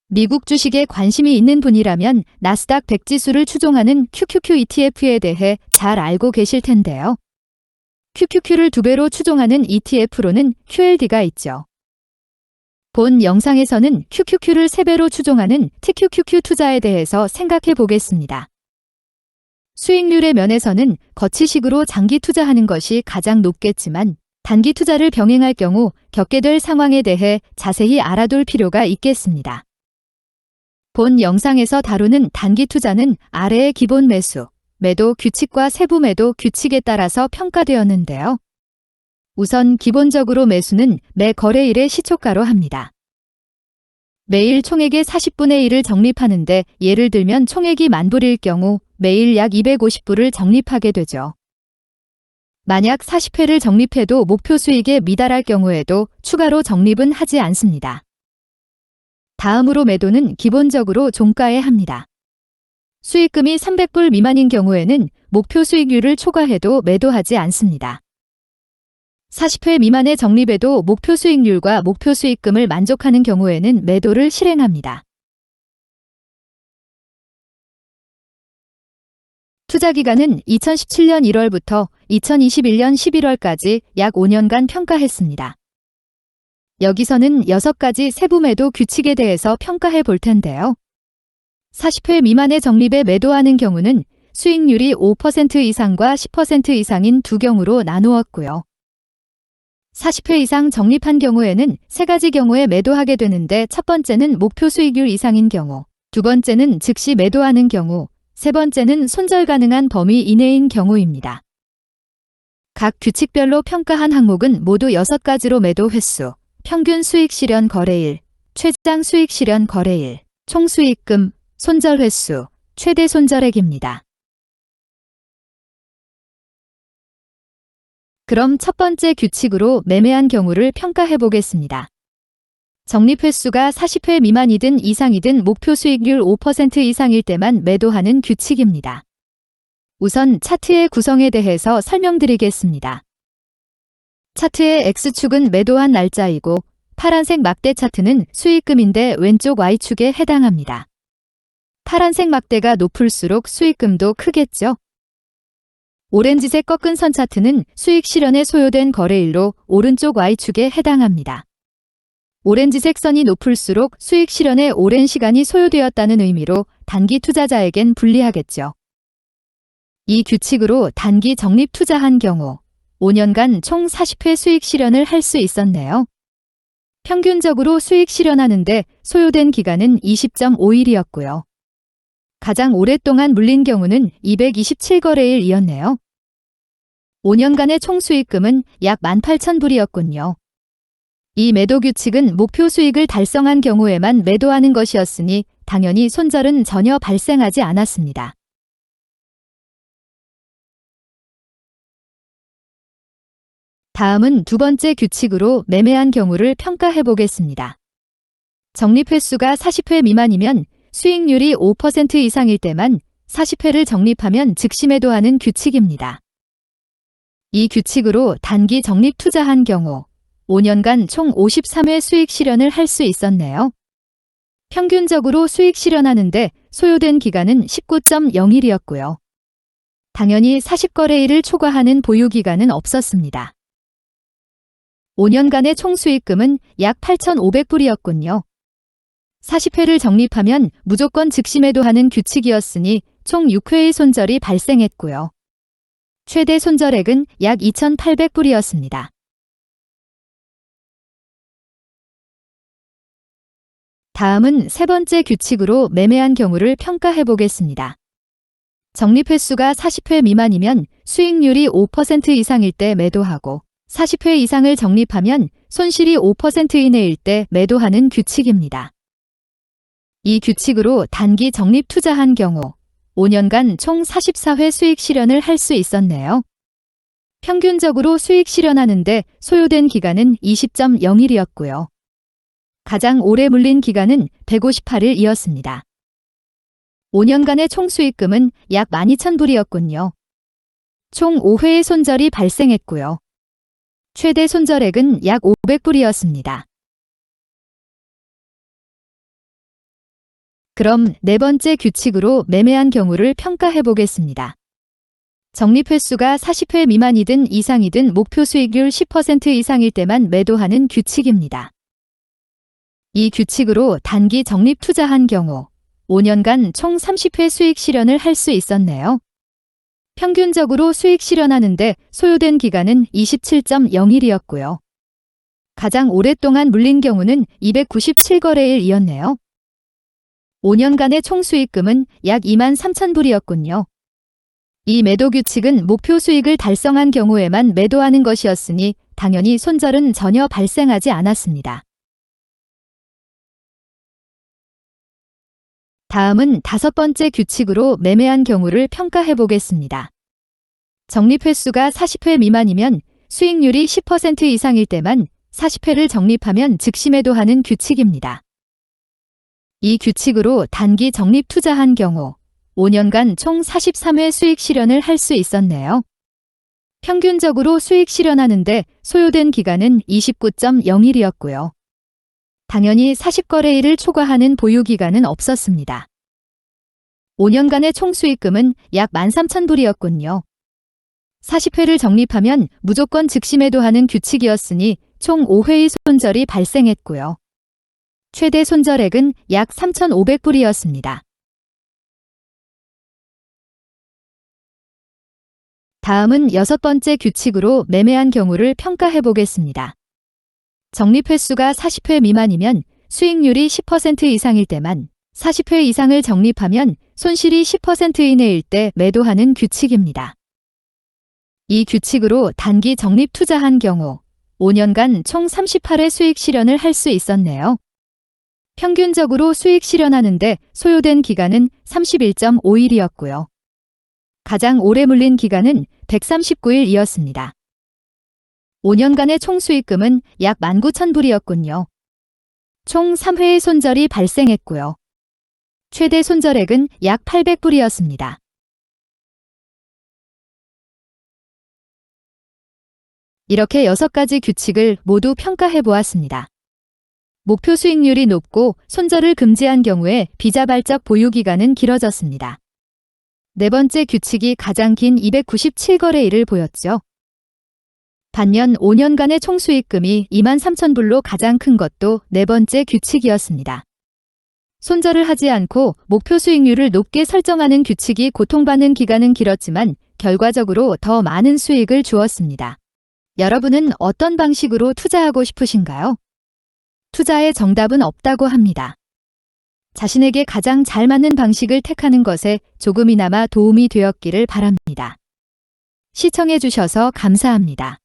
미국 주식에 관심이 있는 분이라면 나스닥 100 지수를 추종하는 QQQ ETF에 대해 잘 알고 계실 텐데요. QQQ를 2배로 추종하는 ETF로는 QLD가 있죠. 본 영상에서는 QQQ를 3배로 추종하는 TQQQ 투자에 대해서 생각해 보겠습니다. 수익률의 면에서는 거치식으로 장기 투자하는 것이 가장 높겠지만 단기 투자를 병행할 경우 겪게 될 상황에 대해 자세히 알아둘 필요가 있겠습니다. 본 영상에서 다루는 단기 투자는 아래의 기본 매수, 매도 규칙과 세부 매도 규칙에 따라서 평가되었는데요. 우선 기본적으로 매수는 매 거래일의 시초가로 합니다. 매일 총액의 40분의 1을 적립하는데 예를 들면 총액이 10,000불일 경우 매일 약 250불을 적립하게 되죠. 만약 40회를 적립해도 목표 수익에 미달할 경우에도 추가로 적립은 하지 않습니다. 다음으로 매도는 기본적으로 종가에 합니다. 수익금이 300불 미만인 경우에는 목표 수익률을 초과해도 매도하지 않습니다. 40회 미만의 적립에도 목표 수익률과 목표 수익금을 만족하는 경우에는 매도를 실행합니다. 투자 기간은 2017년 1월부터 2021년 11월까지 약 5년간 평가했습니다. 여기서는 6가지 세부 매도 규칙에 대해서 평가해 볼 텐데요. 40회 미만의 적립에 매도하는 경우는 수익률이 5% 이상과 10% 이상인 두 경우로 나누었고요. 40회 이상 적립한 경우에는 3가지 경우에 매도하게 되는데 첫 번째는 목표 수익률 이상인 경우, 두 번째는 즉시 매도하는 경우, 세 번째는 손절 가능한 범위 이내인 경우입니다. 각 규칙별로 평가한 항목은 모두 6가지로 매도 횟수, 평균 수익 실현 거래일, 최장 수익 실현 거래일, 총 수익금, 손절 횟수, 최대 손절액입니다. 그럼 첫 번째 규칙으로 매매한 경우를 평가해 보겠습니다. 적립 횟수가 40회 미만이든 이상이든 목표 수익률 5% 이상일 때만 매도하는 규칙입니다. 우선 차트의 구성에 대해서 설명드리겠습니다. 차트의 X축은 매도한 날짜이고 파란색 막대 차트는 수익금인데 왼쪽 Y축에 해당합니다. 파란색 막대가 높을수록 수익금도 크겠죠? 오렌지색 꺾은 선 차트는 수익 실현에 소요된 거래일로 오른쪽 Y축에 해당합니다. 오렌지색 선이 높을수록 수익 실현에 오랜 시간이 소요되었다는 의미로 단기 투자자에겐 불리하겠죠. 이 규칙으로 단기 적립 투자한 경우 5년간 총 40회 수익 실현을 할 수 있었네요. 평균적으로 수익 실현하는데 소요된 기간은 20.5일이었고요. 가장 오랫동안 물린 경우는 227거래일이었네요. 5년간의 총 수익금은 약 18,000불이었군요. 이 매도 규칙은 목표 수익을 달성한 경우에만 매도하는 것이었으니 당연히 손절은 전혀 발생하지 않았습니다. 다음은 두 번째 규칙으로 매매한 경우를 평가해 보겠습니다. 적립 횟수가 40회 미만이면 수익률이 5% 이상일 때만 40회를 적립하면 즉시 매도하는 규칙입니다. 이 규칙으로 단기 적립 투자한 경우 5년간 총 53회 수익 실현을 할 수 있었네요. 평균적으로 수익 실현하는데 소요된 기간은 19.0일이었고요. 당연히 40거래일을 초과하는 보유 기간은 없었습니다. 5년간의 총 수익금은 약 8,500불이었군요. 40회를 적립하면 무조건 즉시 매도하는 규칙이었으니 총 6회의 손절이 발생했고요. 최대 손절액은 약 2,800불이었습니다. 다음은 세 번째 규칙으로 매매한 경우를 평가해 보겠습니다. 적립 횟수가 40회 미만이면 수익률이 5% 이상일 때 매도하고 40회 이상을 적립하면 손실이 5% 이내일 때 매도하는 규칙입니다. 이 규칙으로 단기 적립 투자한 경우 5년간 총 44회 수익 실현을 할 수 있었네요. 평균적으로 수익 실현하는데 소요된 기간은 20.0일이었고요. 가장 오래 물린 기간은 158일이었습니다. 5년간의 총 수익금은 약 12,000불이었군요. 총 5회의 손절이 발생했고요. 최대 손절액은 약 500불이었습니다. 그럼 네 번째 규칙으로 매매한 경우를 평가해 보겠습니다. 적립 횟수가 40회 미만이든 이상이든 목표 수익률 10% 이상일 때만 매도하는 규칙입니다. 이 규칙으로 단기 적립 투자한 경우 5년간 총 30회 수익 실현을 할 수 있었네요. 평균적으로 수익 실현하는데 소요된 기간은 27.01일이었고요. 가장 오랫동안 물린 경우는 297거래일이었네요. 5년간의 총 수익금은 약 23,000불이었군요. 이 매도 규칙은 목표 수익을 달성한 경우에만 매도하는 것이었으니 당연히 손절은 전혀 발생하지 않았습니다. 다음은 다섯 번째 규칙으로 매매한 경우를 평가해 보겠습니다. 적립 횟수가 40회 미만이면 수익률이 10% 이상일 때만 40회를 적립하면 즉시 매도하는 규칙입니다. 이 규칙으로 단기 적립 투자한 경우 5년간 총 43회 수익 실현을 할 수 있었네요. 평균적으로 수익 실현하는데 소요된 기간은 29.0일이었고요. 당연히 40거래일을 초과하는 보유 기간은 없었습니다. 5년간의 총 수익금은 약 13,000불이었군요. 40회를 적립하면 무조건 즉시 매도하는 규칙이었으니 총 5회의 손절이 발생했고요. 최대 손절액은 약 3,500불이었습니다. 다음은 여섯 번째 규칙으로 매매한 경우를 평가해 보겠습니다. 적립 횟수가 40회 미만이면 수익률이 10% 이상일 때만 40회 이상을 적립하면 손실이 10% 이내일 때 매도하는 규칙입니다. 이 규칙으로 단기 적립 투자한 경우 5년간 총 38회 수익 실현을 할 수 있었네요. 평균적으로 수익 실현하는데 소요된 기간은 31.5일이었고요. 가장 오래 물린 기간은 139일이었습니다. 5년간의 총 수익금은 약 19,000불이었군요. 총 3회의 손절이 발생했고요. 최대 손절액은 약 800불이었습니다. 이렇게 6가지 규칙을 모두 평가해 보았습니다. 목표 수익률이 높고 손절을 금지한 경우에 비자발적 보유 기간은 길어졌습니다. 네 번째 규칙이 가장 긴 297거래일을 보였죠. 반면 5년간의 총 수익금이 23,000불로 가장 큰 것도 네 번째 규칙이었습니다. 손절을 하지 않고 목표 수익률을 높게 설정하는 규칙이 고통받는 기간은 길었지만 결과적으로 더 많은 수익을 주었습니다. 여러분은 어떤 방식으로 투자하고 싶으신가요? 투자의 정답은 없다고 합니다. 자신에게 가장 잘 맞는 방식을 택하는 것에 조금이나마 도움이 되었기를 바랍니다. 시청해 주셔서 감사합니다.